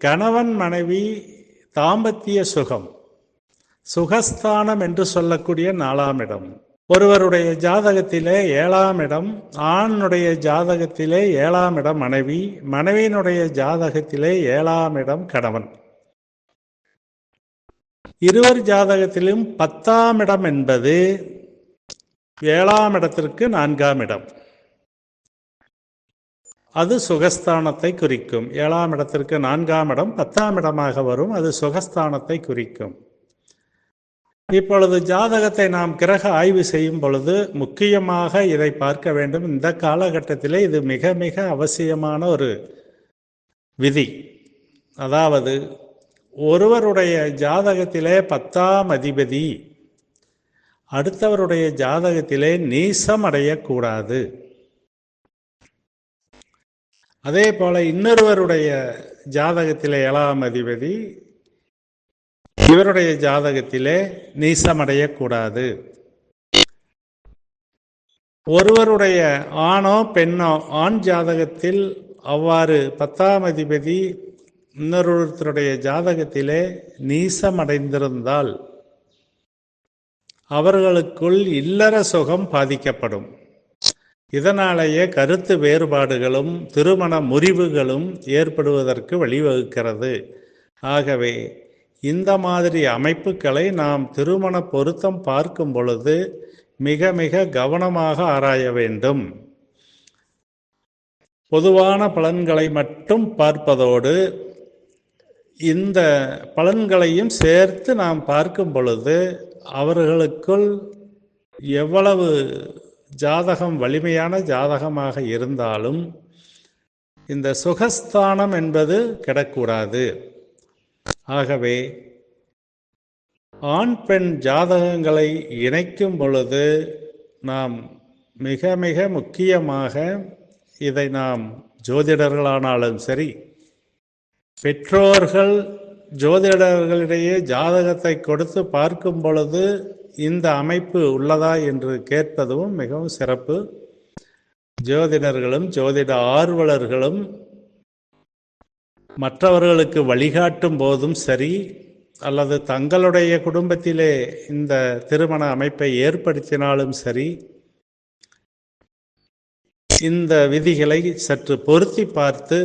கணவன் மனைவி தாம்பத்திய சுகம், சுகஸ்தானம் என்று சொல்லக்கூடிய 4ஆம் இடம். ஒருவருடைய ஜாதகத்திலே 7ஆம் இடம், ஆணுடைய ஜாதகத்திலே 7ஆம் இடம் மனைவி, மனைவியினுடைய ஜாதகத்திலே 7ஆம் இடம் கணவன். இருவர் ஜாதகத்திலும் 10ஆம் இடம் என்பது 7ஆம் இடத்திற்கு 4ஆம் இடம். அது சுகஸ்தானத்தை குறிக்கும். 7ஆம் இடத்திற்கு 4ஆம் இடம் 10ஆம் இடமாக வரும். அது சுகஸ்தானத்தை குறிக்கும். இப்பொழுது ஜாதகத்தை நாம் கிரக ஆய்வு செய்யும் பொழுது முக்கியமாக இதை பார்க்க வேண்டும். இந்த காலகட்டத்திலே இது மிக மிக அவசியமான ஒரு விதி. அதாவது ஒருவருடைய ஜாதகத்திலே 10ஆம் அதிபதி அடுத்தவருடைய ஜாதகத்திலே நீசம் அடையக்கூடாது. அதே போல இன்னொருவருடைய ஜாதகத்திலே 7ஆம் அதிபதி இவருடைய ஜாதகத்திலே நீசமடையக்கூடாது. ஒருவருடைய ஆணோ பெண்ணோ, ஆண் ஜாதகத்தில் அவ்வாறு 10ஆம் அதிபதி இன்னொருத்தருடைய ஜாதகத்திலே நீசமடைந்திருந்தால் அவர்களுக்குள் இல்லற சுகம் பாதிக்கப்படும். இதனாலேயே கருத்து வேறுபாடுகளும் திருமண முறிவுகளும் ஏற்படுவதற்கு வழிவகுக்கிறது. ஆகவே இந்த மாதிரி அமைப்புகளை நாம் திருமண பொருத்தம் பார்க்கும் பொழுது மிக மிக கவனமாக ஆராய வேண்டும். பொதுவான பலன்களை மட்டும் பார்ப்பதோடு இந்த பலன்களையும் சேர்த்து நாம் பார்க்கும் பொழுது அவர்களுக்குள் எவ்வளவு ஜாதகம் வலிமையான ஜாதகமாக இருந்தாலும் இந்த சுகஸ்தானம் என்பது கெடக்கூடாது. ஆகவே ஆண் பெண் ஜாதகங்களை இணைக்கும் பொழுது நாம் மிக மிக முக்கியமாக இதை நாம் ஜோதிடர்களானாலும் சரி, பெற்றோர்கள் ஜோதிடர்களிடையே ஜாதகத்தை கொடுத்து பார்க்கும் பொழுது இந்த அமைப்பு உள்ளதா என்று கேட்பதும் மிகவும் சிறப்பு. ஜோதிடர்களும் ஜோதிட ஆர்வலர்களும் மற்றவர்களுக்கு வழிகாட்டும் போதும் சரி, அல்லது தங்களுடைய குடும்பத்திலே இந்த திருமண அமைப்பை ஏற்படுத்தினாலும் சரி, இந்த விதிகளை சற்று பொருத்தி பார்த்து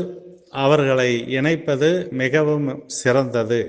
அவர்களை இணைப்பது மிகவும் சிறந்தது.